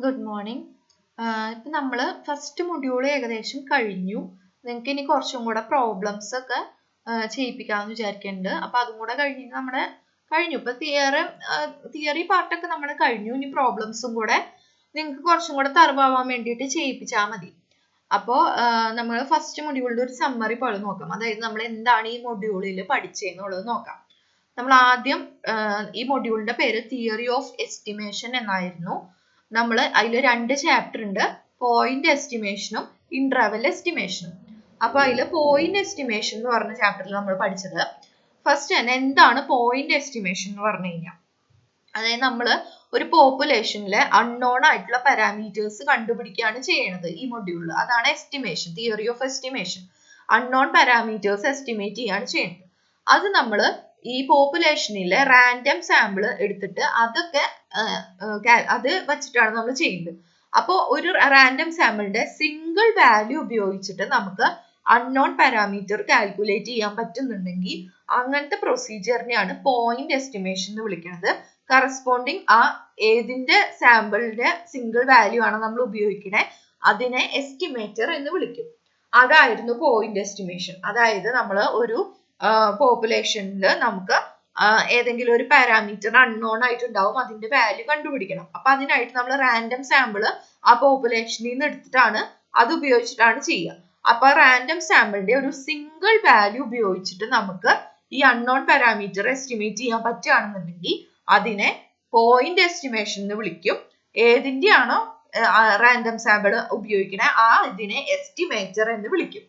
Good morning. ഇപ്പം നമ്മൾ first module ഏകദേശം കഴിഞ്ഞു. നിങ്ങൾക്ക് ഇനി കുറച്ചും കൂടെ പ്രോബ്ലംസ് ഒക്കെ ചെയ്യിപ്പിക്കാമെന്ന് വിചാരിക്കുന്നുണ്ട്. അപ്പം അതും കൂടെ കഴിഞ്ഞ് നമ്മുടെ കഴിഞ്ഞു. ഇപ്പം തിയറി പാർട്ടൊക്കെ നമ്മൾ കഴിഞ്ഞു. ഇനി പ്രോബ്ലംസും കൂടെ നിങ്ങൾക്ക് കുറച്ചും കൂടെ തറവാൻ വേണ്ടിയിട്ട് ചെയ്യിപ്പിച്ചാൽ മതി. അപ്പോൾ നമ്മൾ ഫസ്റ്റ് മൊഡ്യൂളിൻ്റെ ഒരു സമ്മറി പോലെ നോക്കാം. അതായത് നമ്മൾ എന്താണ് ഈ മൊഡ്യൂളിൽ പഠിച്ചതെന്നുള്ളത് നോക്കാം. നമ്മൾ ആദ്യം ഈ മൊഡ്യൂളിന്റെ പേര് തിയറി ഓഫ് എസ്റ്റിമേഷൻ എന്നായിരുന്നു. നമ്മൾ അതിൽ 2 ചാപ്റ്റർ ഉണ്ട്, പോയിന്റ് എസ്റ്റിമേഷനും ഇന്റർവൽ എസ്റ്റിമേഷനും. അപ്പൊ അതിൽ പോയിന്റ് എസ്റ്റിമേഷൻ എന്ന് പറഞ്ഞ ചാപ്റ്ററിൽ നമ്മൾ പഠിച്ചത് ഫസ്റ്റ് തന്നെ എന്താണ് പോയിന്റ് എസ്റ്റിമേഷൻ എന്ന് പറഞ്ഞു കഴിഞ്ഞാൽ, അതായത് നമ്മൾ ഒരു പോപ്പുലേഷനിലെ അൺനോൺ ആയിട്ടുള്ള പാരാമീറ്റേഴ്സ് കണ്ടുപിടിക്കുകയാണ് ചെയ്യുന്നത് ഈ മൊഡ്യൂളിൽ. അതാണ് estimation, theory of estimation. Unknown parameters estimate ചെയ്യാണ് ചെയ്യുന്നത്. അത് നമ്മൾ ഈ പോപ്പുലേഷനിലെ റാൻഡം സാമ്പിൾ എടുത്തിട്ട് അത് വെച്ചിട്ടാണ് നമ്മൾ ചെയ്യുന്നത്. അപ്പോൾ ഒരു റാൻഡം സാമ്പിളിന്റെ സിംഗിൾ വാല്യൂ ഉപയോഗിച്ചിട്ട് നമുക്ക് അൺനോൺ പാരാമീറ്റർ കാൽക്കുലേറ്റ് ചെയ്യാൻ പറ്റുന്നുണ്ടെങ്കിൽ അങ്ങനത്തെ പ്രൊസീജിയറിനെയാണ് പോയിന്റ് എസ്റ്റിമേഷൻ എന്ന് വിളിക്കുന്നത്. കറസ്പോണ്ടിങ് ആ ഏതിന്റെ സാമ്പിളിന്റെ സിംഗിൾ വാല്യൂ ആണ് നമ്മൾ ഉപയോഗിക്കണേ അതിനെ എസ്റ്റിമേറ്റർ എന്ന് വിളിക്കും. അതായിരുന്നു പോയിന്റ് എസ്റ്റിമേഷൻ. അതായത് നമ്മൾ ഒരു പോപ്പുലേഷനിൽ നമുക്ക് ഏതെങ്കിലും ഒരു പാരാമീറ്റർ അൺനോൺ ആയിട്ടുണ്ടാവും, അതിന്റെ വാല്യൂ കണ്ടുപിടിക്കണം. അപ്പൊ അതിനായിട്ട് നമ്മൾ റാൻഡം സാമ്പിൾ ആ പോപ്പുലേഷനിൽ നിന്ന് എടുത്തിട്ടാണ് അത് ഉപയോഗിച്ചിട്ടാണ് ചെയ്യുക. അപ്പൊ റാൻഡം സാമ്പിളിന്റെ ഒരു സിംഗിൾ വാല്യൂ ഉപയോഗിച്ചിട്ട് നമുക്ക് ഈ അൺനോൺ പാരാമീറ്റർ എസ്റ്റിമേറ്റ് ചെയ്യാൻ പറ്റുകയാണെന്നുണ്ടെങ്കിൽ അതിനെ പോയിന്റ് എസ്റ്റിമേഷൻ എന്ന് വിളിക്കും. ഏതിന്റെയാണോ റാൻഡം സാമ്പിൾ ഉപയോഗിക്കണേ ഇതിനെ എസ്റ്റിമേറ്റർ എന്ന് വിളിക്കും.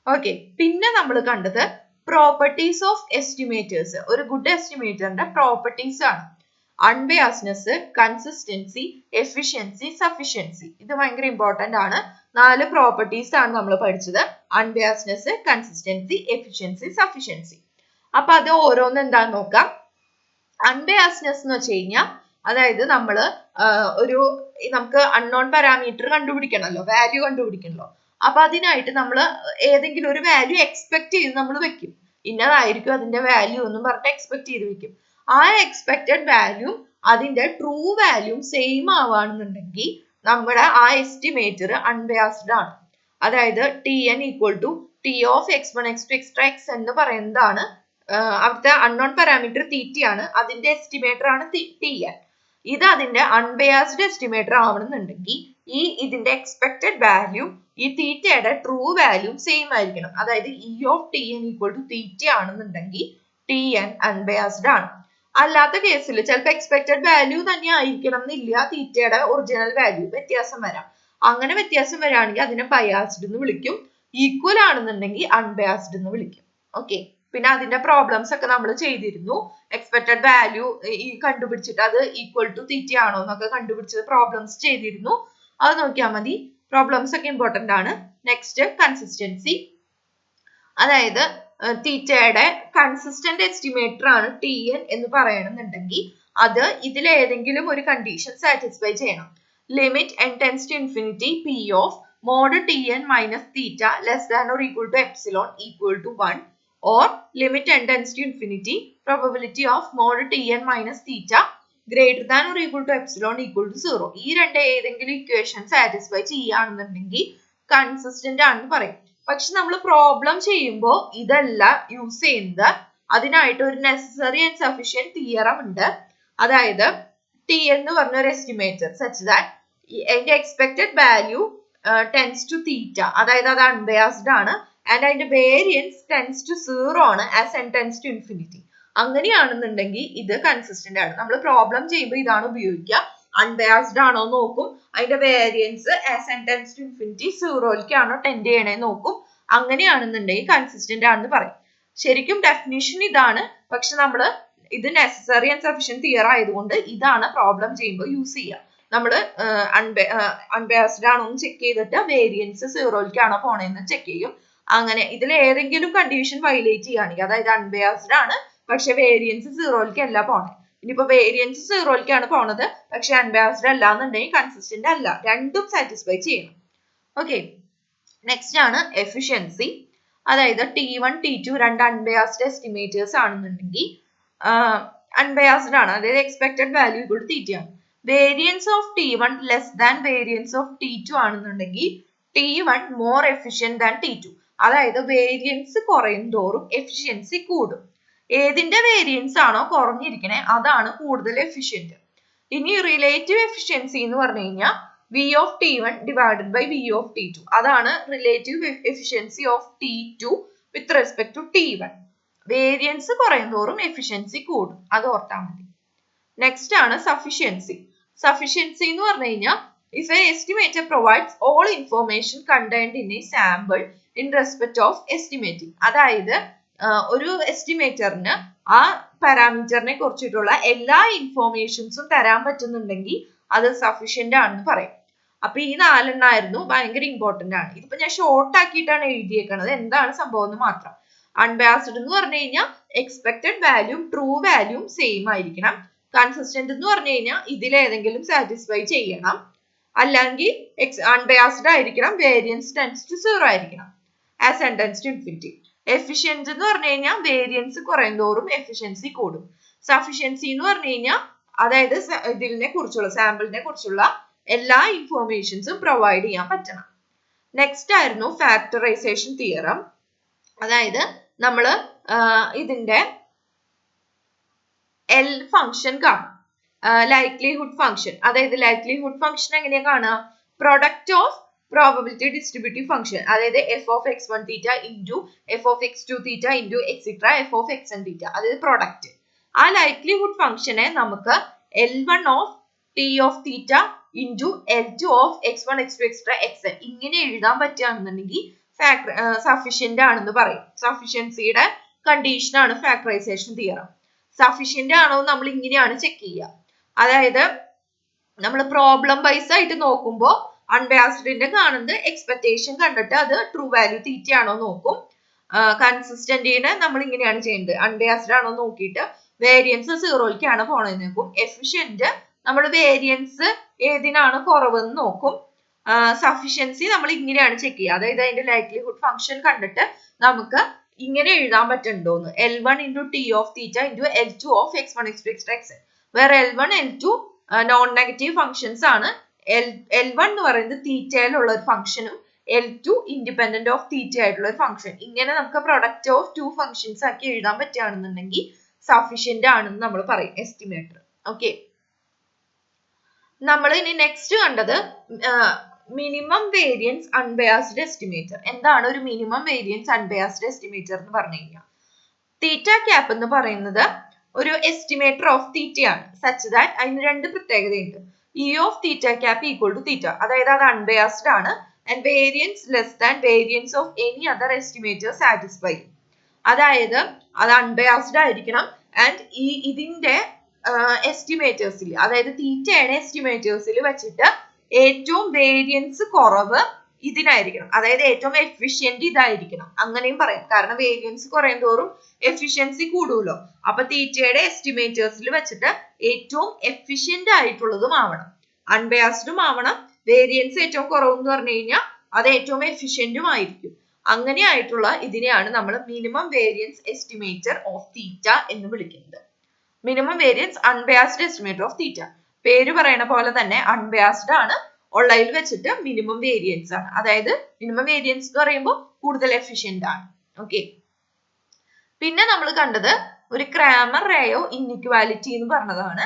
ഓക്കെ, പിന്നെ നമ്മൾ കണ്ടത് പ്രോപ്പർട്ടീസ് ഓഫ് എസ്റ്റിമേറ്റേഴ്സ്. ഒരു ഗുഡ് എസ്റ്റിമേറ്ററിന്റെ പ്രോപ്പർട്ടീസ് ആണ് അൺബയാസ്നെസ്, കൺസിസ്റ്റൻസി, എഫിഷ്യൻസി, സഫിഷ്യൻസി. ഇത് ഭയങ്കര ഇമ്പോർട്ടന്റ് ആണ്. 4 പ്രോപ്പർട്ടീസ് ആണ് നമ്മൾ പഠിച്ചത്: അൺബയാസ്നെസ്, കൺസിസ്റ്റൻസി, എഫിഷ്യൻസി, സഫിഷ്യൻസി. അപ്പൊ അത് ഓരോന്ന് എന്താന്ന് നോക്കാം. അൺബയാസ്നെസ് എന്ന് വെച്ച് കഴിഞ്ഞാൽ അതായത് നമുക്ക് അൺനോൺ പാരാമീറ്റർ കണ്ടുപിടിക്കണമല്ലോ, വാല്യൂ കണ്ടുപിടിക്കണല്ലോ. അപ്പൊ അതിനായിട്ട് നമ്മൾ ഏതെങ്കിലും ഒരു വാല്യൂ എക്സ്പെക്ട് ചെയ്ത് നമ്മൾ വെക്കും. ഇന്നതായിരിക്കും അതിന്റെ വാല്യൂ എന്ന് പറഞ്ഞിട്ട് എക്സ്പെക്ട് ചെയ്ത് വെക്കും. ആ എക്സ്പെക്റ്റഡ് വാല്യൂ അതിന്റെ ട്രൂ വാല്യൂ സെയിം ആവുകയാണെന്നുണ്ടെങ്കിൽ നമ്മുടെ ആ എസ്റ്റിമേറ്റർ അൺബയാസ്ഡ് ആണ്. അതായത് TN equal to T of X1 X2 extra X എന്ന് പറയുന്നതാണ് അവിടുത്തെ അൺനോൺ പാരാമീറ്റർ തീറ്റയാണ്, അതിന്റെ എസ്റ്റിമേറ്റർ ആണ് TN. ഇത് അതിന്റെ അൺബയാസ്ഡ് എസ്റ്റിമേറ്റർ ആവണമെന്നുണ്ടെങ്കിൽ ഇതിന്റെ എക്സ്പെക്റ്റഡ് വാല്യൂ ഈ തീറ്റയുടെ ട്രൂ വാല്യൂ സെയിം ആയിരിക്കണം. അതായത് E of TN equal to theta ആണെന്നുണ്ടെങ്കിൽ TN അൺബയാസ്ഡ് ആണ്. അല്ലാത്ത കേസിൽ ചിലപ്പോൾ എക്സ്പെക്റ്റഡ് വാല്യൂ തന്നെ ആയിരിക്കണം എന്നില്ല, തീറ്റയുടെ ഒറിജിനൽ വാല്യൂ വ്യത്യാസം വരാം. അങ്ങനെ വ്യത്യാസം വരികയാണെങ്കിൽ അതിനെ ബയാസ്ഡ് എന്ന് വിളിക്കും. ഈക്വൽ ആണെന്നുണ്ടെങ്കിൽ അൺബയാസ്ഡ് എന്ന് വിളിക്കും. ഓക്കെ, പിന്നെ അതിന്റെ പ്രോബ്ലംസ് ഒക്കെ നമ്മൾ ചെയ്തിരുന്നു. എക്സ്പെക്റ്റഡ് വാല്യൂ കണ്ടുപിടിച്ചിട്ട് അത് ഈക്വൽ ടു തീറ്റ ആണോ എന്നൊക്കെ കണ്ടുപിടിച്ചത് പ്രോബ്ലംസ് ചെയ്തിരുന്നു. അത് നോക്കിയാൽ മതി. പ്രോബ്ലംസ് ഒക്കെ ഇമ്പോർട്ടന്റ് ആണ്. നെക്സ്റ്റ് കൺസിസ്റ്റൻസി, അതായത് തീറ്റയുടെ കൺസിസ്റ്റന്റ് എസ്റ്റിമേറ്റർ ആണ് TN എന്ന് പറയണമെന്നുണ്ടെങ്കിൽ അത് ഇതിലേതെങ്കിലും ഒരു കണ്ടീഷൻ സാറ്റിസ്ഫൈ ചെയ്യണം. Limit n tends to infinity P of mod TN minus theta less than or equal to epsilon equal to 1 or limit n tends to infinity probability of mod TN minus theta greater than or equal to epsilon equal to 0. ഈ ഏതെങ്കിലും equation satisfy ചെയ്യുകയാണെന്നുണ്ടെങ്കിൽ consistent ആണെന്ന് പറയും. പക്ഷെ നമ്മൾ problem ചെയ്യുമ്പോൾ ഇതല്ല use ചെയ്യുന്നത്. അതിനായിട്ട് ഒരു നെസസറി ആൻഡ് സഫിഷ്യന്റ് തിയറം ഉണ്ട്. അതായത് TN എന്ന് പറഞ്ഞ ഒരു എസ്റ്റിമേറ്റർ സച്ച് ദാറ്റ് അതിന്റെ എക്സ്പെക്റ്റഡ് വാല്യൂ ടെൻസ് ടു തീറ്റ, അതായത് അത് അൺബയാസ്ഡ് ആണ്, ആൻഡ് അതിന്റെ വേരിയൻസ് ടെൻസ് ടു 0 ആണ് as n tends to infinity. അങ്ങനെയാണെന്നുണ്ടെങ്കിൽ ഇത് കൺസിസ്റ്റന്റ് ആണ്. നമ്മൾ പ്രോബ്ലം ചെയ്യുമ്പോൾ ഇതാണ് ഉപയോഗിക്കുക. അൺബയാസ്ഡ് ആണോ നോക്കും, അതിന്റെ variance as n tends to infinity 0ലേക്കാണോ ടെൻഡ് ചെയ്യണേന്ന് നോക്കും. അങ്ങനെയാണെന്നുണ്ടെങ്കിൽ കൺസിസ്റ്റന്റ് ആണെന്ന് പറയും. ശരിക്കും ഡെഫിനിഷൻ ഇതാണ്, പക്ഷെ നമ്മൾ ഇത് നെസസറി ആൻഡ് സഫിഷ്യന്റ് തിയർ ആയതുകൊണ്ട് ഇതാണ് പ്രോബ്ലം ചെയ്യുമ്പോൾ യൂസ് ചെയ്യുക. നമ്മൾ അൺബയാസ്ഡ് ആണോ എന്ന് ചെക്ക് ചെയ്തിട്ട് വേരിയൻസ് 0ലേക്കാണോ പോണേന്ന് ചെക്ക് ചെയ്യും. അങ്ങനെ ഇതിൽ ഏതെങ്കിലും കണ്ടീഷൻ വയലേറ്റ് ചെയ്യുകയാണെങ്കിൽ, അതായത് അൺബയാസ്ഡ് ആണ് പക്ഷെ വേരിയൻസ് 0ലേക്ക് അല്ല പോണേ, ഇനിയിപ്പോ വേരിയൻസ് 0ലേക്കാണ് പോണത് പക്ഷെ അൺബയാസ്ഡ് അല്ല എന്നുണ്ടെങ്കിൽ കൺസിസ്റ്റന്റ് അല്ല, രണ്ടും സാറ്റിസ്ഫൈ ചെയ്യണം. ഓക്കെ, നെക്സ്റ്റ് ആണ് എഫിഷ്യൻസി. അതായത് T1 T2 രണ്ട് അൺബയാസ്ഡ് എസ്റ്റിമേറ്റേഴ്സ് ആണെന്നുണ്ടെങ്കിൽ അൺബയാസ്ഡ് ആണ്, അതായത് എക്സ്പെക്റ്റഡ് വാല്യൂ ഈക്വൽ ടു തീറ്റയാണ്. Variance of T1 less than variance of T2 ആണെന്നുണ്ടെങ്കിൽ T1 more efficient than T2. അതായത് വേരിയൻസ് കുറയും തോറും എഫിഷ്യൻസി കൂടും. ഏതിന്റെ വേരിയൻസ് ആണോ കുറഞ്ഞിരിക്കണേ അതാണ് കൂടുതൽ എഫിഷ്യന്റ്. ഇനി റിലേറ്റീവ് എഫിഷ്യൻസി എന്ന് പറഞ്ഞു കഴിഞ്ഞാൽ V of T1 divided by V of T2. അതാണ് relative efficiency of T2 with respect to T1. Variance കുറയും തോറും എഫിഷ്യൻസി കൂടും, അത് ഓർത്താൽ മതി. നെക്സ്റ്റ് ആണ് സഫിഷ്യൻസി. സഫിഷ്യൻസി എന്ന് പറഞ്ഞു കഴിഞ്ഞാൽ if an estimator provides all information contained in a sample in respect of estimating. അതായത് ഒരു എസ്റ്റിമേറ്ററിന് ആ പാരാമീറ്ററിനെ കുറിച്ചിട്ടുള്ള എല്ലാ ഇൻഫോർമേഷൻസും തരാൻ പറ്റുന്നുണ്ടെങ്കിൽ അത് സഫിഷ്യന്റ് ആണെന്ന് പറയും. അപ്പൊ ഈ 4 എണ്ണമായിരുന്നു ഭയങ്കര ഇമ്പോർട്ടന്റ് ആണ്. ഇതിപ്പോ ഞാൻ ഷോർട്ട് ആക്കിയിട്ടാണ് എഴുതിയേക്കുന്നത്, എന്താണ് സംഭവം എന്ന് മാത്രം. അൺബയാസ്ഡ് എന്ന് പറഞ്ഞു കഴിഞ്ഞാൽ എക്സ്പെക്ടഡ് വാല്യൂം ട്രൂ വാല്യൂം സെയിം ആയിരിക്കണം. കൺസിസ്റ്റന്റ് എന്ന് പറഞ്ഞു കഴിഞ്ഞാൽ ഇതിലേതെങ്കിലും സാറ്റിസ്ഫൈ ചെയ്യണം. അല്ലെങ്കിൽ അൺബയാസ്ഡ് ആയിരിക്കണം. വേരിയൻസ് ടെൻസ് ടു 0 ആയിരിക്കണം. As n tends to infinity. Efficiency എന്ന് പറഞ്ഞു കഴിഞ്ഞാൽ വേരിയൻസ് കുറയും തോറും എഫിഷ്യൻസി കൂടും. സഫിഷ്യൻസി എന്ന് പറഞ്ഞു കഴിഞ്ഞാൽ അതായത് ഇതിനെ കുറിച്ചുള്ള സാമ്പിളിനെ കുറിച്ചുള്ള എല്ലാ ഇൻഫോർമേഷൻസും പ്രൊവൈഡ് ചെയ്യാൻ പറ്റണം. നെക്സ്റ്റ് ആയിരുന്നു ഫാക്ടറൈസേഷൻ തിയറം. അതായത് നമ്മൾ ഇതിന്റെ L ഫംഗ്ഷൻ കാണും, ലൈക്ലിഹുഡ് ഫംഗ്ഷൻ. അതായത് ലൈക്ലിഹുഡ് ഫംഗ്ഷൻ എങ്ങനെയാ കാണുക? Product of probability distributive function. അതായത് f of x1 theta into f of x2 theta into extra f of xn തീറ്റ, അതായത് പ്രൊഡക്റ്റ്. ആ ലൈക്ലിഹുഡ് ഫംഗ്ഷനെ നമുക്ക് L1 of t of theta into L2 of x1 x2 extra xn ഇങ്ങനെ എഴുതാൻ പറ്റുകയാണെന്നുണ്ടെങ്കിൽ sufficient ആണെന്ന് പറയും. സഫിഷ്യൻസിയുടെ condition ആണ് ഫാക്ടറൈസേഷൻ തിയറം. സഫിഷ്യന്റ് ആണോ നമ്മൾ ഇങ്ങനെയാണ് ചെക്ക് ചെയ്യുക. അതായത് നമ്മൾ പ്രോബ്ലം വൈസ് ആയിട്ട് നോക്കുമ്പോൾ അൺബയാസ്ഡിന്റെ കാണുന്നത് എക്സ്പെക്ടേഷൻ കണ്ടിട്ട് അത് ട്രൂ വാല്യൂ തീറ്റ ആണോ നോക്കും. കൺസിസ്റ്റന്റിനെ നമ്മൾ ഇങ്ങനെയാണ് ചെയ്യുന്നത്, അൺബയാസ്ഡ് ആണോ നോക്കിയിട്ട് വേരിയൻസ് 0ലേക്കാണ് പോണെന്ന് നോക്കും. എഫിഷ്യന്റ് നമ്മൾ വേരിയൻസ് ഏതിനാണ് കുറവെന്ന് നോക്കും. സഫിഷ്യൻസി നമ്മൾ ഇങ്ങനെയാണ് ചെക്ക് ചെയ്യുക. അതായത് അതിന്റെ ലൈക്ലിഹുഡ് ഫംഗ്ഷൻ കണ്ടിട്ട് നമുക്ക് ഇങ്ങനെ എഴുതാൻ പറ്റുന്നുണ്ടോന്ന്. L1 into t of theta into L2 of x1 x2 x3 xn. വേറെ L1 L2 non negative functions ആണ്. L1 എന്ന് പറയുന്നത് തീറ്റയിലുള്ള ഒരു ഫംഗ്ഷനും L2 ഇൻഡിപെൻഡന്റ് ഓഫ് തീറ്റ ആയിട്ടുള്ള ഒരു ഫംഗ്ഷൻ. ഇങ്ങനെ നമുക്ക് പ്രൊഡക്റ്റ് ഓഫ് 2 ഫംഗ്ഷൻസ് ആക്കി എഴുതാൻ പറ്റുകയാണെന്നുണ്ടെങ്കിൽ സഫിഷ്യന്റ് ആണെന്ന് നമ്മൾ പറയും എസ്റ്റിമേറ്റർ. ഓക്കെ, നമ്മൾ ഇനി നെക്സ്റ്റ് കണ്ടത് മിനിമം വേരിയൻസ് അൺബയാസ്ഡ് എസ്റ്റിമേറ്റർ. എന്താണ് ഒരു മിനിമം വേരിയൻസ് അൺബയാസ്ഡ് എസ്റ്റിമേറ്റർ എന്ന് പറഞ്ഞു കഴിഞ്ഞാൽ? തീറ്റ ക്യാപ്പ് എന്ന് പറയുന്നത് ഒരു എസ്റ്റിമേറ്റർ ഓഫ് തീറ്റയാണ്. സച്ച് ദാറ്റ് അതിന് 2 പ്രത്യേകതയുണ്ട്. E of theta cap equal to theta, അതായത് അത് അൺബയാസ്ഡ് ആണ്. And variance less than variance of any other estimator satisfy. അതായത് അത് അൺബയാസ്ഡ് ആയിരിക്കണം. ആൻഡ് ഇതിന്റെ എസ്റ്റിമേറ്റേഴ്സിൽ, അതായത് തീറ്റയുടെ എസ്റ്റിമേറ്റേഴ്സിൽ വെച്ചിട്ട് ഏറ്റവും വേരിയൻസ് കുറവ് ഇതിനായിരിക്കണം. അതായത് ഏറ്റവും എഫിഷ്യന്റ് ഇതായിരിക്കണം, അങ്ങനെയും പറയാം. കാരണം വേരിയൻസ് കുറയും തോറും എഫിഷ്യൻസി കൂടുമല്ലോ. അപ്പൊ തീറ്റയുടെ എസ്റ്റിമേറ്റേഴ്സിൽ വെച്ചിട്ട് ഏറ്റവും എഫിഷ്യന്റ് ആയിട്ടുള്ളതും ആവണം, അൺബയാസ്ഡും ആവണം. വേരിയൻസ് ഏറ്റവും കുറവെന്ന് പറഞ്ഞു കഴിഞ്ഞാൽ അത് ഏറ്റവും എഫിഷ്യന്റും ആയിരിക്കും. അങ്ങനെ ആയിട്ടുള്ള ഇതിനെയാണ് നമ്മൾ minimum variance estimator of theta എന്ന് വിളിക്കുന്നത്. Minimum variance unbiased estimator of theta. പേര് പറയുന്ന പോലെ തന്നെ അൺബയാസ്ഡ് ആണ്, ഉള്ളതിൽ വെച്ചിട്ട് മിനിമം വേരിയൻസ് ആണ്. അതായത് മിനിമം വേരിയൻസ് എന്ന് പറയുമ്പോൾ കൂടുതൽ എഫിഷ്യന്റ് ആണ്. ഓക്കെ, പിന്നെ നമ്മൾ കണ്ടത് ഒരു ക്രാമർ റേയോ ഇൻഇക്വാലിറ്റി എന്ന് പറഞ്ഞതാണ്.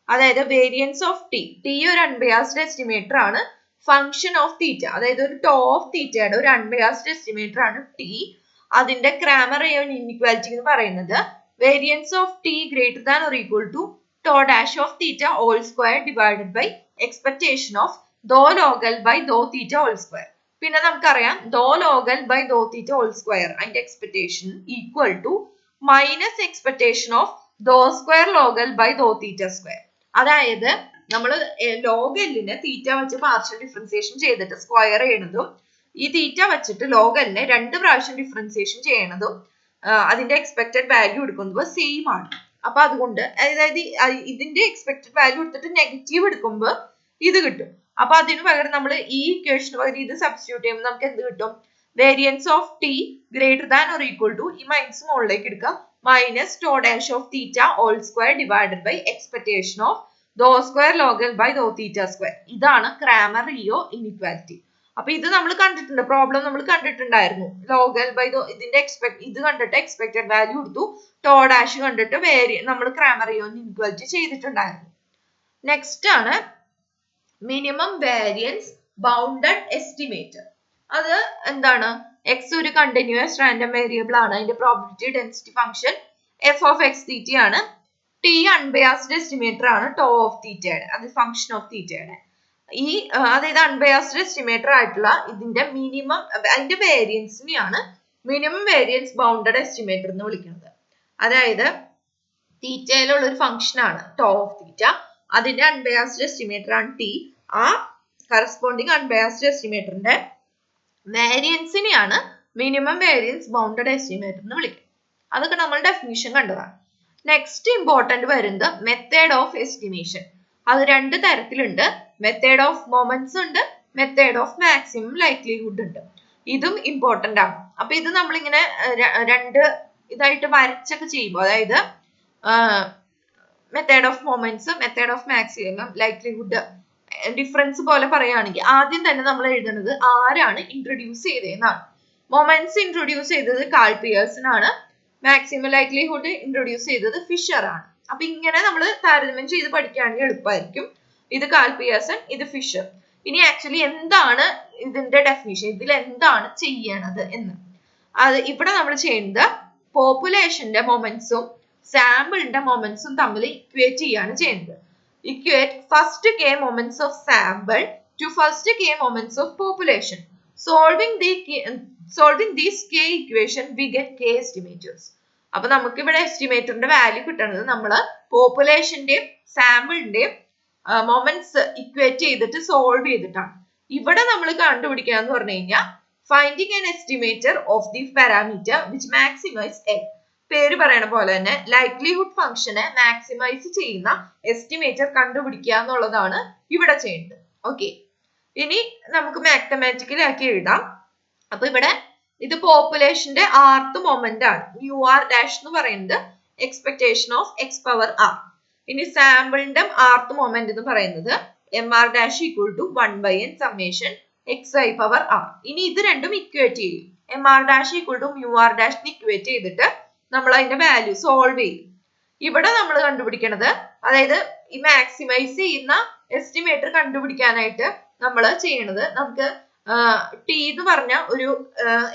അതായത് വേരിയൻസ് ഓഫ് ടി ഒരു അൺബയാസ്ഡ് എസ്റ്റിമേറ്റർ ആണ്. ഫംഗ്ഷൻ ഓഫ് തീറ്റ, അതായത് ഒരു ടോ ഓഫ് തീറ്റയുടെ ഒരു അൺബയാസ്ഡ് എസ്റ്റിമേറ്റർ ആണ് ടി. അതിന്റെ ക്രാമർ റേയോ ഇൻഇക്വാലിറ്റി എന്ന് പറയുന്നത് variance of T greater than or equal to tau dash of theta whole square divided by expectation of del log L by though theta whole square. പിന്നെ നമുക്കറിയാം del log L by though theta whole square അതിന്റെ expectation equal to minus expectation of del square log L by though theta square. അതായത് നമ്മൾ ലോഗലിനെ theta വെച്ച് partial differentiation ചെയ്തിട്ട് square ചെയ്യണതും ഈ തീറ്റ വെച്ചിട്ട് ലോഗലിനെ 2 പ്രാവശ്യം ഡിഫറൻസിയേഷൻ ചെയ്യണതും അതിന്റെ എക്സ്പെക്ടഡ് വാല്യൂ എടുക്കുമ്പോൾ സെയിം ആണ്. അപ്പൊ അതുകൊണ്ട് അതായത് ഇതിന്റെ എക്സ്പെക്ടഡ് വാല്യൂ എടുത്തിട്ട് നെഗറ്റീവ് എടുക്കുമ്പോൾ ഇത് കിട്ടും. അപ്പൊ അതിന് പകരം നമ്മൾ ഈ ഇക്വേഷന് പകരം ഇത് സബ്സ്റ്റിറ്റ്യൂട്ട് ചെയ്യുമ്പോൾ നമുക്ക് എന്ത് കിട്ടും? Variance of T greater than or equal to ഈ മൈനസ് മുകളിലേക്ക് എടുക്കുക minus tau dash of theta whole square divided by expectation of del square log L by though theta square. ഇതാണ് ക്രാമർ-റിയോ ഇനിക്വാലിറ്റി. അപ്പൊ ഇത് നമ്മൾ കണ്ടിട്ടുണ്ട്, പ്രോബ്ലം നമ്മൾ കണ്ടിട്ടുണ്ടായിരുന്നു. ലോഗ് എൽ ബൈ ദോ ഇതിന്റെ ഇത് കണ്ടിട്ട് എക്സ്പെക്ടഡ് വാല്യൂ എടുത്തു, ടോ ഡാഷ് കണ്ടിട്ട് നമ്മൾ ക്രാമർ-റിയോ ഇനിക്വാലിറ്റി ചെയ്തിട്ടുണ്ടായിരുന്നു. നെക്സ്റ്റ് ആണ് മിനിമം വേരിയൻസ് ബൗണ്ടഡ് എസ്റ്റിമേറ്റർ. അത് എന്താണ്? എക്സ് ഒരു കണ്ടിന്യൂസ് റാൻഡം വേരിയബിൾ ആണ്. അതിന്റെ probability density function f of x theta ആണ്. ടി അൺബയാസ്ഡ് എസ്റ്റിമേറ്റർ ആണ് ടോ ഓഫ് തീറ്റയുടെ, അത് ഫംഗ്ഷൻ ഓഫ് തീറ്റയുടെ. ഈ അതായത് അൺബയാസ്ഡ് എസ്റ്റിമേറ്റർ ആയിട്ടുള്ള ഇതിന്റെ മിനിമം അതിന്റെ വേരിയൻസിനെയാണ് മിനിമം വേരിയൻസ് ബൗണ്ടഡ് എസ്റ്റിമേറ്റർ എന്ന് വിളിക്കുന്നത്. അതായത് തീറ്റയിലുള്ള ഒരു ഫംഗ്ഷൻ ആണ് ടോ ഓഫ് തീറ്റ, അതിന്റെ അൺബയാസ്ഡ് എസ്റ്റിമേറ്റർ ആണ് ടി. ആ കറസ്പോണ്ടിങ് അൺബയാസ്ഡ് എസ്റ്റിമേറ്ററിന്റെ വേരിയൻസിനെയാണ് മിനിമം വേരിയൻസ് ബൗണ്ടഡ് എസ്റ്റിമേറ്റർ എന്ന് വിളിക്കുന്നത്. അതൊക്കെ നമ്മൾ ഡെഫിനിഷൻ കണ്ടതാണ്. നെക്സ്റ്റ് ഇമ്പോർട്ടന്റ് വരുന്നത് മെത്തേഡ് ഓഫ് എസ്റ്റിമേഷൻ. അത് രണ്ട് തരത്തിലുണ്ട്. മെത്തേഡ് ഓഫ് മൊമെന്റ്സ് ഉണ്ട്, മെത്തേഡ് ഓഫ് മാക്സിമം ലൈക്ലിഹുഡ് ഉണ്ട്. ഇതും ഇമ്പോർട്ടന്റ് ആണ്. അപ്പൊ ഇത് നമ്മളിങ്ങനെ രണ്ട് ഇതായിട്ട് വരച്ചൊക്കെ ചെയ്യുമ്പോൾ, അതായത് method of moments, method of maximum likelihood difference പോലെ പറയുകയാണെങ്കിൽ ആദ്യം തന്നെ നമ്മൾ എഴുതുന്നത് ആരാണ് ഇൻട്രൊഡ്യൂസ് ചെയ്തതെന്നാണ്. മൊമെന്റ്സ് ഇൻട്രൊഡ്യൂസ് ചെയ്തത് കാൾ പിയേഴ്സൺ ആണ്. മാക്സിമം ലൈക്ലിഹുഡ് ഇൻട്രൊഡ്യൂസ് ചെയ്തത് ഫിഷർ ആണ്. അപ്പൊ ഇങ്ങനെ നമ്മൾ താരതമ്യം ചെയ്ത് പഠിക്കുകയാണെങ്കിൽ എളുപ്പമായിരിക്കും. ഇത് കാൾ പിയേഴ്സൺ, ഇത് ഫിഷർ. ഇനി ആക്ച്വലി എന്താണ് ഇതിന്റെ ഡെഫിനിഷൻ, ഇതിൽ എന്താണ് ചെയ്യണത് എന്ന് അത് ഇവിടെ നമ്മൾ ചെയ്യുന്നത് പോപ്പുലേഷന്റെ മൊമെന്റ്സും സാമ്പിളിന്റെ മൊമെന്റ്സും തമ്മിൽ ഇക്വേറ്റ് ചെയ്യാണ് ചെയ്യുന്നത്. Equate first k moments of sample to first k moments of population. Solving these k equation we get k estimators. അപ്പൊ നമുക്ക് ഇവിടെ എസ്റ്റിമേറ്ററിന്റെ വാല്യൂ കിട്ടുന്നത് നമ്മൾ പോപ്പുലേഷന്റെയും സാമ്പിളിന്റെയും മൊമെന്റ്സ് ഇക്വേറ്റ് ചെയ്തിട്ട് സോൾവ് ചെയ്തിട്ടാണ്. ഇവിടെ നമ്മൾ കണ്ടുപിടിക്കുക എന്ന് പറഞ്ഞു കഴിഞ്ഞാൽ finding an estimator of the parameter which maximise L. പേര് പറയണ പോലെ തന്നെ ലൈക്ലിഹുഡ് ഫംഗ്ഷനെ മാക്സിമൈസ് ചെയ്യുന്ന എസ്റ്റിമേറ്റർ കണ്ടുപിടിക്കുക എന്നുള്ളതാണ് ഇവിടെ ചെയ്യുന്നത്. ഓക്കെ, ഇനി നമുക്ക് മാത്തമാറ്റിക്കലി ആക്കി എഴുതാം. അപ്പൊ ഇവിടെ ഇത് പോപ്പുലേഷന്റെ ആർത്ത് മൊമെന്റ് ആണ്. മ്യൂ ആർ ഡാഷ് എന്ന് പറയുന്നത് expectation of X power R. ഇനി സാമ്പിളിന്റെ ആർത്ത് മൊമെന്റ് എന്ന് പറയുന്നത് M R dash equal to 1/n summation X I power R. ഇനി ഇത് രണ്ടും ഇക്വേറ്റ് ചെയ്യും. M R dash equal to mu R dash equate ചെയ്തിട്ട് നമ്മൾ അതിന്റെ വാല്യൂ സോൾവ് ചെയ്യും. ഇവിടെ നമ്മൾ കണ്ടുപിടിക്കുന്നത്, അതായത് ഈ മാക്സിമൈസ് ചെയ്യുന്ന എസ്റ്റിമേറ്റർ കണ്ടുപിടിക്കാനായിട്ട് നമ്മൾ ചെയ്യണത്, നമുക്ക് ടി എന്ന് പറഞ്ഞ ഒരു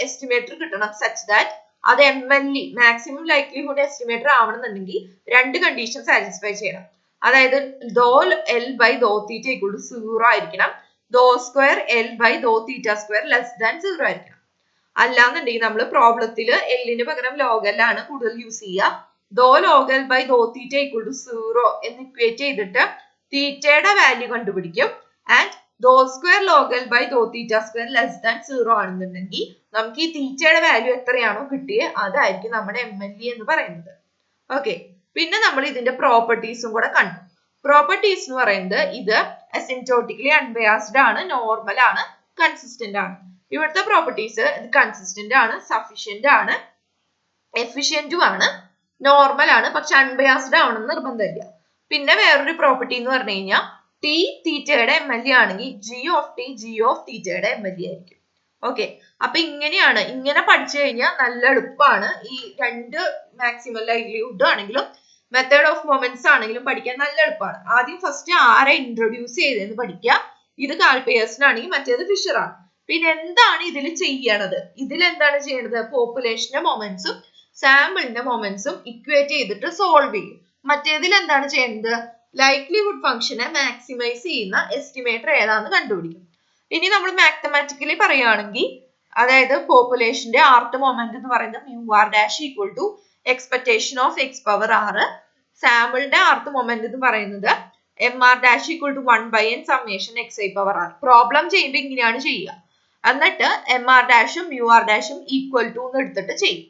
എസ്റ്റിമേറ്റർ കിട്ടണം സച്ച് ദാറ്റ് അത് MLE മാക്സിമം ലൈക്ലിഹുഡ് എസ്റ്റിമേറ്റർ ആവണമെന്നുണ്ടെങ്കിൽ രണ്ട് കണ്ടീഷൻ സാറ്റിസ്ഫൈ ചെയ്യണം. അതായത് del L by though theta equal to 0 ആയിരിക്കണം, del square L by though theta square less than 0 ആയിരിക്കണം. അല്ലാന്നുണ്ടെങ്കിൽ നമ്മൾ പ്രോബ്ലത്തില് എല്ലിന് പകരം ലോഗ് എൽ ആണ് കൂടുതൽ യൂസ് ചെയ്യുക. Del log L by though theta equal to 0 എന്ന് ഇക്വേറ്റ് ചെയ്തിട്ട് തീറ്റയുടെ വാല്യൂ കണ്ടുപിടിക്കും. And del square log L by though theta square less than 0 ആണെന്നുണ്ടെങ്കിൽ നമുക്ക് ഈ തീറ്റയുടെ വാല്യൂ എത്രയാണോ കിട്ടിയത് അതായിരിക്കും നമ്മുടെ MLE എന്ന് പറയുന്നത്. ഓക്കെ, പിന്നെ നമ്മൾ ഇതിന്റെ പ്രോപ്പർട്ടീസും കൂടെ കണ്ടു. പ്രോപ്പർട്ടീസ് എന്ന് പറയുന്നത് ഇത് അസിംപ്റ്റോട്ടിക്കലി അൺബയാസ്ഡ് ആണ്, നോർമൽ ആണ്, കൺസിസ്റ്റന്റ് ആണ്. ഇവിടുത്തെ പ്രോപ്പർട്ടീസ് ഇത് കൺസിസ്റ്റന്റ് ആണ്, സഫിഷ്യന്റ് ആണ്, എഫിഷ്യന്റും ആണ്, നോർമൽ ആണ്, പക്ഷെ അൺബയാസ്ഡ് ആവണമെന്ന് നിർബന്ധമില്ല. പിന്നെ വേറൊരു പ്രോപ്പർട്ടി എന്ന് പറഞ്ഞു കഴിഞ്ഞാൽ ടി തീറ്റയുടെ MLE ആണെങ്കിൽ ജി ഓഫ് തീറ്റയുടെ MLE ആയിരിക്കും. ഓക്കെ, അപ്പൊ ഇങ്ങനെയാണ്. ഇങ്ങനെ പഠിച്ചു കഴിഞ്ഞാൽ നല്ല എളുപ്പമാണ്. ഈ രണ്ട് മാക്സിമം ലൈക്ലിഹുഡ് ആണെങ്കിലും മെത്തേഡ് ഓഫ് മൊമെന്റ്സ് ആണെങ്കിലും പഠിക്കാൻ നല്ല എളുപ്പമാണ്. ആദ്യം ഫസ്റ്റ് ആരെ ഇൻട്രൊഡ്യൂസ് ചെയ്തതെന്ന് പഠിക്കുക. ഇത് കാൾ പിയേഴ്സൺ ആണെങ്കിൽ മറ്റേത് ഫിഷർ ആണ്. പിന്നെ എന്താണ് ഇതിൽ ചെയ്യണത്, ഇതിൽ എന്താണ് ചെയ്യണത്, പോപ്പുലേഷന്റെ മൊമെന്റ്സും സാമ്പിളിന്റെ മൊമെന്റ്സും ഇക്വേറ്റ് ചെയ്തിട്ട് സോൾവ് ചെയ്യും. മറ്റേതിൽ എന്താണ് ചെയ്യുന്നത്, ലൈക്ലിഹുഡ് ഫംഗ്ഷനെ മാക്സിമൈസ് ചെയ്യുന്ന എസ്റ്റിമേറ്റർ ഏതാന്ന് കണ്ടുപിടിക്കും. ഇനി നമ്മൾ മാത്തമാറ്റിക്കലി പറയുകയാണെങ്കിൽ, അതായത് പോപ്പുലേഷന്റെ ആർത്ത് മൊമെന്റ് എന്ന് പറയുന്നത് mu R dash equal to expectation of X power ആറ്. സാമ്പിളിന്റെ ആർത്ത് മൊമെന്റ് എന്ന് പറയുന്നത് M R dash equal to 1/n summation X I power r. Problem ചെയ്യുമ്പോൾ ഇങ്ങനെയാണ് ചെയ്യുക. എന്നിട്ട് എം ആർ ഡാഷും മ്യൂ ആർ ഡാഷും ഈക്വൽ ടു എന്ന് എടുത്തിട്ട് ചെയ്യും.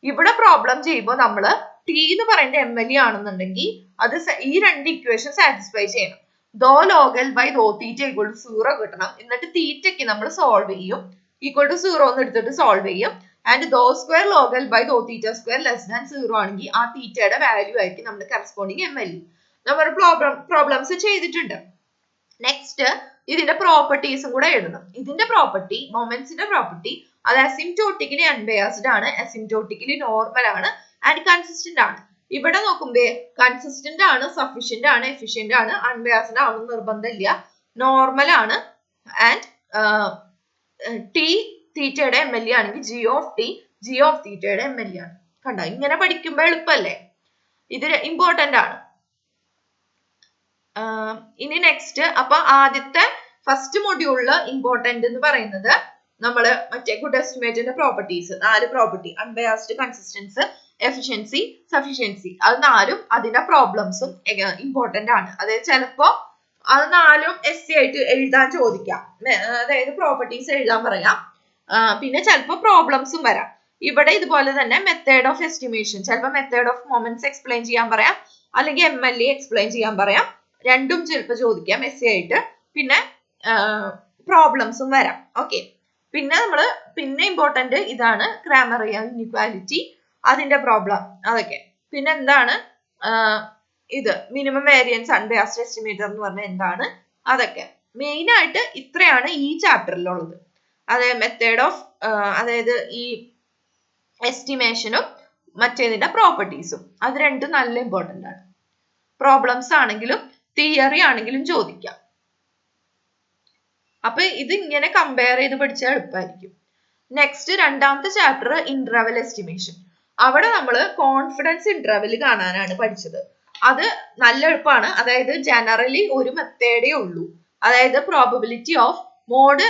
ഇവിടെ പ്രോബ്ലം ചെയ്യുമ്പോൾ നമ്മൾ ടി എന്ന് പറയുന്നത് MLE ആണെന്നുണ്ടെങ്കിൽ അത് ഈ രണ്ട് ഇക്വേഷൻ സാറ്റിസ്ഫൈ ചെയ്യണം. ദോ log L by though theta equal to 0 കിട്ടണം. എന്നിട്ട് തീറ്റയ്ക്ക് നമ്മൾ സോൾവ് ചെയ്യും, ഈക്വൽ ടു 0 എന്ന് എടുത്തിട്ട് സോൾവ് ചെയ്യും. And del square log L by though theta square less than 0 ആണെങ്കിൽ ആ തീറ്റയുടെ വാല്യൂ ആയിരിക്കും നമ്മുടെ കറസ്പോണ്ടിങ് MLE. നമ്മൾ പ്രോബ്ലംസ് ചെയ്തിട്ടുണ്ട്. നെക്സ്റ്റ് ഇതിന്റെ പ്രോപ്പർട്ടീസും കൂടെ എഴുതണം. ഇതിന്റെ പ്രോപ്പർട്ടി, മൊമെന്റ്സിന്റെ പ്രോപ്പർട്ടി, അത് അസിംപ്റ്റോട്ടിക്കലി അൺബയാസ്ഡ് ആണ്, അസിംപ്റ്റോട്ടിക്കലി നോർമൽ ആണ് ആൻഡ് കൺസിസ്റ്റന്റ് ആണ്. ഇവിടെ നോക്കുമ്പോ കൺസിസ്റ്റന്റ് ആണ്, സഫിഷ്യന്റ് ആണ്, എഫിഷ്യന്റ് ആണ്, അൺബയാസ്ഡ് ആണെന്ന് നിർബന്ധമില്ല, നോർമൽ ആണ് ആൻഡ് ടി തീറ്റയുടെ എം എൽ എ ആണെങ്കിൽ G of T G of തീറ്റയുടെ എം എൽ എ ആണ്. കണ്ടോ, ഇങ്ങനെ പഠിക്കുമ്പോ എളുപ്പല്ലേ, ഇത് ഇമ്പോർട്ടന്റ് ആണ്. ഇനി നെക്സ്റ്റ്, അപ്പൊ ആദ്യത്തെ ഫസ്റ്റ് മൊഡ്യൂളില് ഇമ്പോർട്ടന്റ് എന്ന് പറയുന്നത് നമ്മള് മറ്റേ ഗുഡ് എസ്റ്റിമേറ്റിന്റെ properties, 4 property, unbiased, consistence, efficiency, sufficiency, അത് 4ഉം അതിന്റെ പ്രോബ്ലംസും ഇമ്പോർട്ടന്റ് ആണ്. അതായത് ചിലപ്പോ അത് 4ഉം എസ് ആയിട്ട് എഴുതാൻ ചോദിക്കാം, അതായത് പ്രോപ്പർട്ടീസ് എഴുതാൻ പറയാം. പിന്നെ ചിലപ്പോ പ്രോബ്ലംസും വരാം. ഇവിടെ ഇതുപോലെ തന്നെ മെത്തേഡ് ഓഫ് എസ്റ്റിമേഷൻ, ചിലപ്പോൾ മെത്തേഡ് ഓഫ് മൊമെന്റ്സ് എക്സ്പ്ലെയിൻ ചെയ്യാൻ പറയാം, അല്ലെങ്കിൽ എം എൽ എ എക്സ്പ്ലെയിൻ ചെയ്യാൻ പറയാം. രണ്ടും ചിലപ്പോൾ ചോദിക്കാം എസ് ആയിട്ട്. പിന്നെ പ്രോബ്ലംസും വരാം. ഓക്കെ, പിന്നെ ഇമ്പോർട്ടന്റ് ഇതാണ് ക്രാമറിയൻ ഇൻഇക്വാലിറ്റി, അതിന്റെ പ്രോബ്ലം, അതൊക്കെ. പിന്നെ എന്താണ് ഇത് മിനിമം വേരിയൻസ് അൺബയാസ്ഡ് എസ്റ്റിമേറ്റർ എന്ന് പറഞ്ഞാൽ എന്താണ്, അതൊക്കെ. മെയിൻ ആയിട്ട് ഇത്രയാണ് ഈ ചാപ്റ്ററിലുള്ളത്. അതായത് മെത്തേഡ് ഓഫ്, അതായത് ഈ എസ്റ്റിമേഷനും മറ്റേതിന്റെ പ്രോപ്പർട്ടീസും, അത് രണ്ടും നല്ല ഇമ്പോർട്ടന്റ് ആണ്. പ്രോബ്ലംസ് ആണെങ്കിലും തിയറി ആണെങ്കിലും ചോദിക്കാം. അപ്പൊ ഇത് ഇങ്ങനെ കമ്പയർ ചെയ്ത് പഠിച്ചാൽ എളുപ്പമായിരിക്കും. നെക്സ്റ്റ് രണ്ടാമത്തെ ചാപ്റ്റർ ഇന്റർവൽ എസ്റ്റിമേഷൻ. അവിടെ നമ്മൾ കോൺഫിഡൻസ് ഇന്റർവൽ കാണാനാണ് പഠിച്ചത്. അത് നല്ല എളുപ്പമാണ്. അതായത് ജനറലി ഒരു മെത്തേഡേ ഉള്ളൂ. അതായത് probability of mod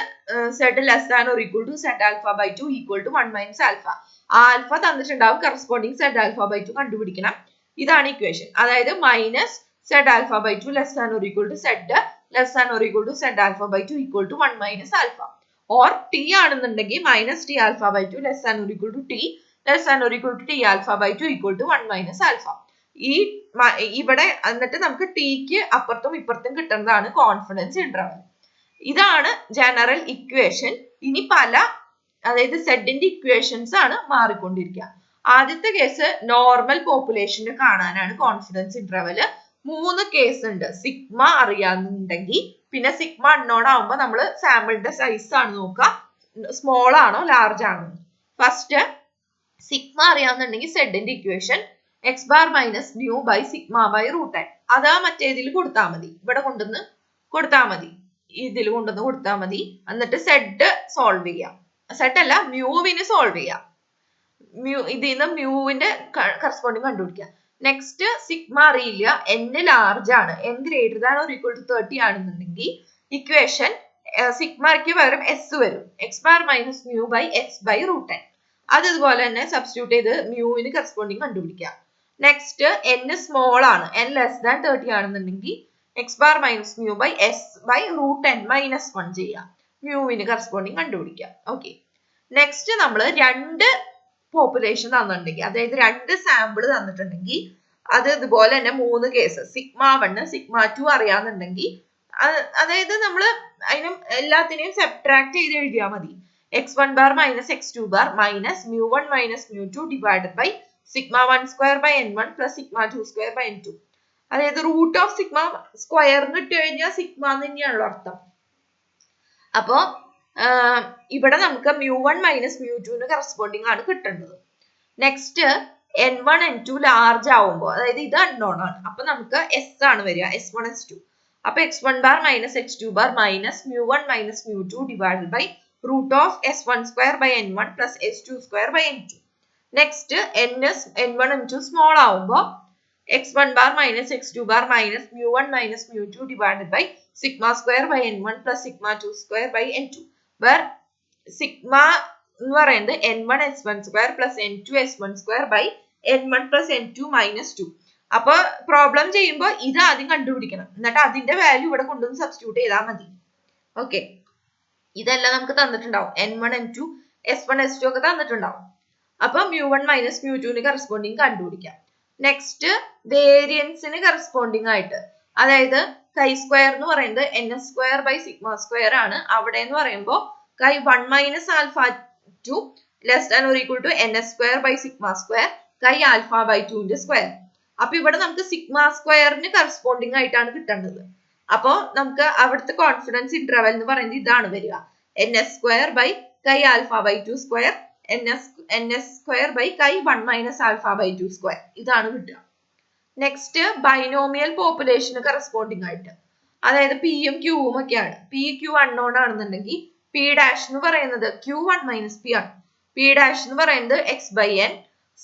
z less than or equal to z alpha by 2 equal to 1 minus alpha. Alpha തന്നിട്ടുണ്ടാവും, കറസ്പോണ്ടിങ് സെഡ് ആൽഫ ബൈ 2 കണ്ടുപിടിക്കണം. ഇതാണ് ഇക്വേഷൻ. അതായത് minus Z alpha by 2 less than or equal to z less than or equal to z alpha by 2 equal to 1 minus alpha. Or t ആണെന്നുണ്ടെങ്കിൽ minus T alpha by 2 less than or equal to T less than or equal to T alpha by 2 equal to 1 minus alpha. ഇവിടെ എന്നിട്ട് നമുക്ക് ടിക്ക് അപ്പുറത്തും ഇപ്പുറത്തും കിട്ടുന്നതാണ് confidence interval. ഇതാണ് general equation. ഇനി അതായത് സെഡിന്റെ ഇക്വേഷൻസ് ആണ് മാറിക്കൊണ്ടിരിക്കുക. ആദ്യത്തെ കേസ് നോർമൽ പോപ്പുലേഷന് കാണാനാണ് കോൺഫിഡൻസ് ഇന്റർവല്. 3 കേസ് ഉണ്ട്. സിഗ്മ അറിയാന്നുണ്ടെങ്കിൽ, പിന്നെ സിഗ്മ അൺനോൺ ആവുമ്പോൾ നമ്മൾ സാമ്പിളിന്റെ സൈസ് ആണ് നോക്കുക, സ്മോൾ ആണോ ലാർജ് ആണോ. ഫസ്റ്റ് സിഗ്മ അറിയാന്നുണ്ടെങ്കിൽ സെഡിന്റെ equation x bar minus mu by sigma by root n. അതാ മറ്റേതിൽ കൊടുത്താൽ മതി, ഇവിടെ കൊണ്ടുവന്ന് കൊടുത്താൽ മതി, ഇതിൽ കൊണ്ടുവന്ന് കൊടുത്താൽ മതി. എന്നിട്ട് സെഡ് സോൾവ് ചെയ്യാം, സെഡ് അല്ല മ്യൂവിന് സോൾവ് ചെയ്യാം. ഇതിൽ നിന്ന് മ്യൂവിന്റെ കറസ്പോണ്ടിങ് കണ്ടുപിടിക്കാം. നെക്സ്റ്റ് സിഗ്മ അറിയില്ല, n ലാർജ് ആണ്, n greater than or equal to 30 ആണെന്നുണ്ടെങ്കിൽ ഇക്വേഷൻ സിഗ്മയ്ക്ക് പകരം എസ് വരും, X bar minus mu by X by root n. അത് ഇതുപോലെ തന്നെ സബ്സ്റ്റിറ്റ്യൂട്ട് ചെയ്ത് മ്യൂവിന് കറസ്പോണ്ടിങ് കണ്ടുപിടിക്കാം. നെക്സ്റ്റ് n സ്മോൾ ആണ്, n ലെസ് ദാൻ 30 ആണെന്നുണ്ടെങ്കിൽ X bar minus mu by S by root n minus 1 ചെയ്യാം, മ്യൂവിന് കറസ്പോണ്ടിങ് കണ്ടുപിടിക്കാം. ഓക്കെ, നെക്സ്റ്റ് നമ്മൾ 2 പോപ്പുലേഷൻ തന്നിട്ടുണ്ടെങ്കിൽ, അതായത് 2 സാമ്പിൾ തന്നിട്ടുണ്ടെങ്കിൽ, അത് ഇതുപോലെ തന്നെ 3 കേസ് സിഗ്മ 1 സിഗ്മ 2 അറിയാന്നുണ്ടെങ്കിൽ, അതായത് നമ്മൾ അതിനും എല്ലാത്തിനെയും സബ്ട്രാക്ട് ചെയ്ത് എഴുതിയാൽ മതി. x1 bar minus x2 bar minus mu1 minus mu2 divided by sigma 1 square by n1 plus sigma 2 square by n2. അതായത് റൂട്ട് ഓഫ് സിഗ്മ സ്ക്വയർ ഇട്ട് കഴിഞ്ഞാൽ സിഗ്മ തന്നെയാണല്ലോ അർത്ഥം. അപ്പോ ഇവിടെ നമുക്ക് mu1 minus mu2 കറസ്പോണ്ടിങ് ആണ് കിട്ടേണ്ടത്. നെക്സ്റ്റ് n1 n2 ലാർജ് ആവുമ്പോൾ, അതായത് ഇത് അൺനോൺ ആണ്, അപ്പൊ നമുക്ക് s ആണ് വരിക, s1 s2. അപ്പൊ x1 bar minus x2 bar minus mu1 minus mu2 divided by root of s1 square by n1 plus s2 square by n2. Next n1 n2 small ആവുമ്പോൾ x1 bar minus x2 bar minus mu1 minus mu2 divided by sigma square by n1 plus sigma 2 square by n2, where sigma എന്ന് പറയുന്നത് n1 s1 square plus n2 s1 square by n1 plus n2 minus 2. അപ്പൊ problem ചെയ്യുമ്പോൾ ഇത് ആദ്യം കണ്ടുപിടിക്കണം, എന്നിട്ട് അതിന്റെ value ഇവിടെ കൊണ്ടുവന്ന് സബ്സ്റ്റിറ്റ്യൂട്ട് ചെയ്താൽ മതി. ഓക്കെ, ഇതെല്ലാം നമുക്ക് തന്നിട്ടുണ്ടാവും, n1 n2 s1 s2 ഒക്കെ തന്നിട്ടുണ്ടാവും. അപ്പൊ mu1 minus mu2 കറസ്പോണ്ടിങ് കണ്ടുപിടിക്കാം. നെക്സ്റ്റ് വേരിയൻസിന് കറസ്പോണ്ടിങ് ആയിട്ട്, അതായത് കൈ സ്ക്വയർ എന്ന് പറയുന്നത് ns square by sigma square ആണ്. അവിടെ എന്ന് പറയുമ്പോൾ chi 1 minus alpha 2 less than or equal to ns square by sigma square chi alpha by 2 square. അപ്പൊ ഇവിടെ നമുക്ക് സിഗ്മ സ്ക്വയറിന് കറസ്പോണ്ടിങ് ആയിട്ടാണ് കിട്ടേണ്ടത്. അപ്പൊ നമുക്ക് അവിടുത്തെ കോൺഫിഡൻസ് ഇന്റർവെൽ എന്ന് പറയുന്നത് ഇതാണ് വരിക, ns square by chi alpha by 2 square ns square by chi 1 minus alpha by 2 square, ഇതാണ് കിട്ടുക. നെക്സ്റ്റ് ബൈനോമിയൽ പോപ്പുലേഷന് കറസ്പോണ്ടിങ് ആയിട്ട്, അതായത് പിയും ക്യൂവും ഒക്കെയാണ്. പി ക്യൂ അൺനോൺ ആണെന്നുണ്ടെങ്കിൽ പി ഡാഷ് എന്ന് പറയുന്നത് Q1 മൈനസ് പി ആണ്. പി ഡാഷ് എന്ന് പറയുന്നത് എക്സ് ബൈ എൻ,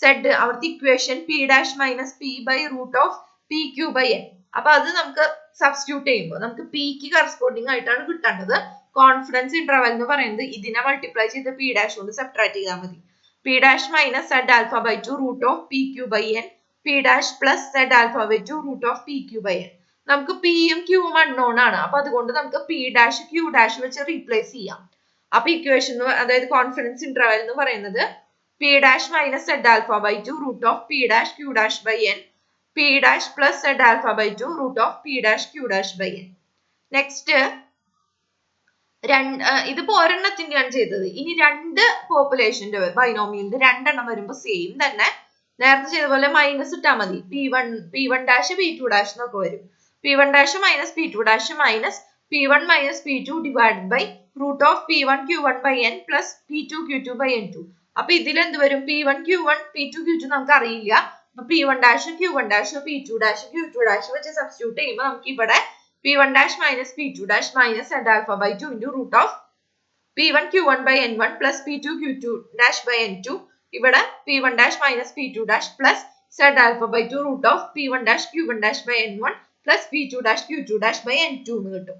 സെഡ് അവിടുത്തെ equation P dash minus P by root of P Q by N. അപ്പൊ അത് നമുക്ക് സബ്സ്റ്റിറ്റ്യൂട്ട് ചെയ്യുമ്പോൾ നമുക്ക് പിക്ക് കറസ്പോണ്ടിങ് ആയിട്ടാണ് കിട്ടേണ്ടത്. കോൺഫിഡൻസ് ഇന്റർവെൽ എന്ന് പറയുന്നത് ഇതിനെ മൾട്ടിപ്ലൈ ചെയ്ത് പി ഡാഷ് കൊണ്ട് സബ്ട്രാക്ട് ചെയ്താൽ മതി. P dash minus Z alpha by 2 root of P Q by N, P dash plus Z alpha by 2 root of P Q by N. നമുക്ക് പിയും ക്യൂവും അൺനോൺ ആണ്. അപ്പൊ അതുകൊണ്ട് നമുക്ക് പി ഡാഷ് ക്യൂ ഡാഷ് വെച്ച് റീപ്ലേസ് ചെയ്യാം. അപ്പൊ ഇക്വേഷൻ അതായത് കോൺഫിഡൻസ് ഇന്റർവെൽ എന്ന് പറയുന്നത് P dash minus Z alpha by 2 root of P dash Q dash by N, P dash plus Z alpha by 2 root of P dash Q dash by N. Next ഇതിപ്പോ ഒരെണ്ണത്തിന്റെയാണ് ചെയ്തത്. ഇനി രണ്ട് പോപ്പുലേഷന്റെ ബൈനോമിയലിന്റെ രണ്ടെണ്ണം വരുമ്പോൾ same തന്നെ നേരത്തെ ചെയ്ത പോലെ മൈനസ് ഇട്ടാൽ മതി. P1 ഡാഷ് P2 ഡാഷ് എന്നൊക്കെ വരും. P1 dash minus P2 dash minus P1 minus P2 divide by root of P1 Q1 by n plus P2 Q2 by n2. അപ്പൊ ഇതിൽ എന്ത് വരും? P1 Q1 P2 Q2 നമുക്ക് അറിയില്ല. അപ്പൊ P1 dash Q1 dash P2 dash Q2 dash വെച്ച് substitute ചെയ്യുമ്പോൾ നമുക്ക് ഇവിടെ P1 dash minus P2 dash minus Z alpha by 2 into root of P1 Q1 by n1 plus P2 Q2 dash by n2. ഇവിടെ P1 dash minus P2 dash plus Z alpha by 2 root of P1 dash Q1 dash by n1 plus P2 dash Q2 dash by n2 എന്ന് കിട്ടും.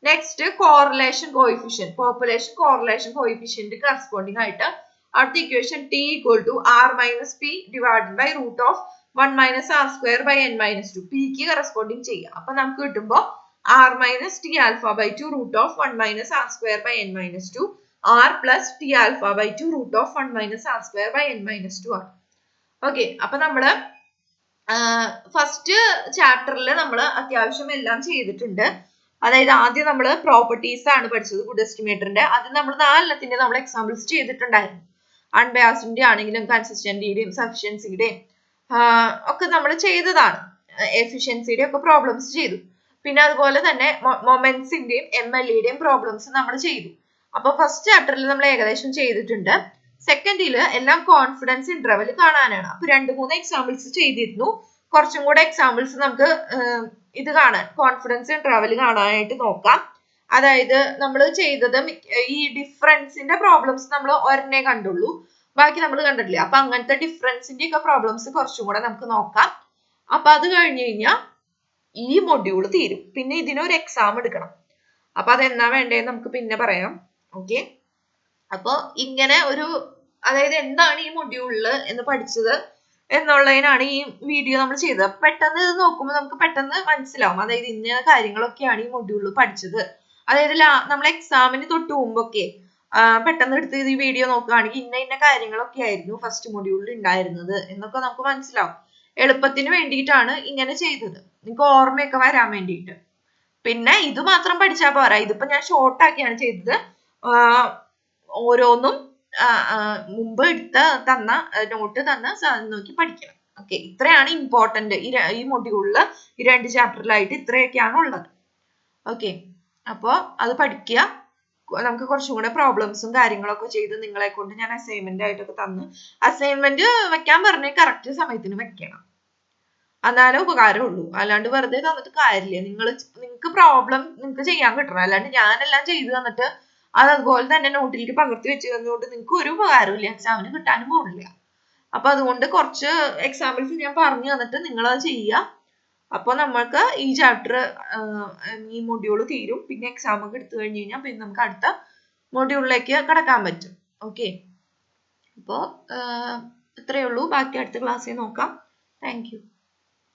Next correlation coefficient, population correlation coefficient corresponding ആയിട്ട് അടുത്ത equation T equal to R minus P divided by root of 1 minus R square by n minus 2. പിക്ക് corresponding ചെയ്യുക. അപ്പൊ നമുക്ക് കിട്ടുമ്പോൾ R minus T alpha by 2 root of 1 minus R square by n minus 2, R plus T alpha by 2 root of 1 minus R square by n minus 2 ആണ്. Okay, അപ്പൊ നമ്മള് first ചാപ്റ്ററിൽ നമ്മൾ അത്യാവശ്യം എല്ലാം ചെയ്തിട്ടുണ്ട്. അതായത് ആദ്യം നമ്മൾ പ്രോപ്പർട്ടീസ് ആണ് പഠിച്ചത് ഗുഡ് എസ്റ്റിമേറ്ററിന്റെ. അത് നമ്മൾ 4 നമ്മൾ എക്സാമ്പിൾസ് ചെയ്തിട്ടുണ്ടായിരുന്നു. അൺബയാസ്ഡിന്റെ ആണെങ്കിലും കൺസിസ്റ്റന്റിന്റെയും സഫിഷ്യൻസിയുടെയും ഒക്കെ നമ്മൾ ചെയ്തതാണ്. എഫിഷ്യൻസിയുടെ ഒക്കെ പ്രോബ്ലംസ് ചെയ്തു. പിന്നെ അതുപോലെ തന്നെ മൊമെന്റ്സിന്റെയും MLEയുടെയും പ്രോബ്ലംസ് നമ്മൾ ചെയ്തു. അപ്പൊ ഫസ്റ്റ് ചാപ്റ്ററിൽ നമ്മൾ ഏകദേശം ചെയ്തിട്ടുണ്ട്. സെക്കൻഡില് എല്ലാം കോൺഫിഡൻസ് ഇന്റർവെൽ കാണാനാണ്. അപ്പൊ 2-3 എക്സാമ്പിൾസ് ചെയ്തിരുന്നു. കുറച്ചും കൂടെ എക്സാമ്പിൾസ് നമുക്ക് ഇത് കാണാൻ കോൺഫിഡൻസ് ഇന്റർവെൽ കാണാനായിട്ട് നോക്കാം. അതായത് നമ്മൾ ചെയ്തത് ഈ ഡിഫറൻസിന്റെ പ്രോബ്ലംസ് നമ്മൾ ഒരെണ്ണേ കണ്ടുള്ളൂ, ബാക്കി നമ്മൾ കണ്ടിട്ടില്ല. അപ്പൊ അങ്ങനത്തെ ഡിഫറൻസിന്റെ ഒക്കെ പ്രോബ്ലംസ് കുറച്ചും കൂടെ നമുക്ക് നോക്കാം. അപ്പൊ അത് കഴിഞ്ഞ് കഴിഞ്ഞാൽ ഈ മൊഡ്യൂൾ തീരും. പിന്നെ ഇതിനൊരു എക്സാം എടുക്കണം. അപ്പൊ അതെന്നാ വേണ്ടതെന്ന് നമുക്ക് പിന്നെ പറയാം. ഓക്കെ, അപ്പൊ ഇങ്ങനെ ഒരു അതായത് എന്താണ് ഈ മൊഡ്യൂളില് എന്ന് പഠിച്ചത് എന്നുള്ളതിനാണ് ഈ വീഡിയോ നമ്മൾ ചെയ്തത്. അപ്പൊ പെട്ടെന്ന് ഇത് നോക്കുമ്പോൾ നമുക്ക് പെട്ടെന്ന് മനസ്സിലാവും. അതായത് ഇന്ന കാര്യങ്ങളൊക്കെയാണ് ഈ മൊഡ്യൂളിൽ പഠിച്ചത്. അതായത് നമ്മൾ എക്സാമിന് തൊട്ട് മുമ്പൊക്കെ പെട്ടെന്ന് എടുത്ത് ഈ വീഡിയോ നോക്കുകയാണെങ്കിൽ ഇന്ന കാര്യങ്ങളൊക്കെ ആയിരുന്നു ഫസ്റ്റ് മൊഡ്യൂളിൽ ഉണ്ടായിരുന്നത് എന്നൊക്കെ നമുക്ക് മനസ്സിലാവും. എളുപ്പത്തിന് വേണ്ടിയിട്ടാണ് ഇങ്ങനെ ചെയ്തത്, നിങ്ങൾക്ക് ഓർമ്മയൊക്കെ വരാൻ വേണ്ടിയിട്ട്. പിന്നെ ഇത് മാത്രം പഠിച്ചാൽ പോരാ. ഇതിപ്പോ ഞാൻ ഷോർട്ട് ആക്കിയാണ് ചെയ്തത്. ഓരോന്നും മുമ്പ് തന്ന നോട്ട് തന്ന നോക്കി പഠിക്കണം. ഓക്കെ, ഇത്രയാണ് ഇമ്പോർട്ടന്റ് ഈ മൊഡ്യൂളില്. ഈ 2 ചാപ്റ്ററിലായിട്ട് ഇത്രയൊക്കെയാണ് ഉള്ളത്. ഓക്കെ, അപ്പോൾ അത് പഠിക്കുക. നമുക്ക് കുറച്ചും കൂടെ പ്രോബ്ലംസും കാര്യങ്ങളൊക്കെ ചെയ്ത് നിങ്ങളെ കൊണ്ട് ഞാൻ അസൈൻമെന്റ് ആയിട്ടൊക്കെ തന്നു. അസൈൻമെന്റ് വെക്കാൻ പറഞ്ഞ കറക്റ്റ് സമയത്തിന് വെക്കണം, എന്നാലേ ഉപകാരമുള്ളൂ. അല്ലാണ്ട് വെറുതെ തന്നിട്ട് കാര്യമില്ല. നിങ്ങൾക്ക് പ്രോബ്ലം നിങ്ങൾക്ക് ചെയ്യാൻ കിട്ടണം. അല്ലാണ്ട് ഞാനെല്ലാം ചെയ്തു തന്നിട്ട് അത് അതുപോലെ തന്നെ നോട്ടിലേക്ക് പകർത്തി വെച്ച് തന്നുകൊണ്ട് നിങ്ങൾക്ക് ഒരു ഉപകാരമില്ല, എക്സാമിന് കിട്ടാനും പോകില്ല. അപ്പൊ അതുകൊണ്ട് കുറച്ച് എക്സാമ്പിൾസ് ഞാൻ പറഞ്ഞു തന്നിട്ട് നിങ്ങൾ അത് ചെയ്യുക. അപ്പൊ നമ്മൾക്ക് ഈ ചാപ്റ്റർ ഈ മൊഡ്യൂൾ തീരും. പിന്നെ എക്സാം ഒക്കെ എടുത്തു കഴിഞ്ഞ് കഴിഞ്ഞാൽ പിന്നെ നമുക്ക് അടുത്ത മൊഡ്യൂളിലേക്ക് കടക്കാൻ പറ്റും. ഓക്കെ, അപ്പോൾ ഇത്രയേ ഉള്ളൂ. ബാക്കി അടുത്ത ക്ലാസ്സിൽ നോക്കാം. Thank you.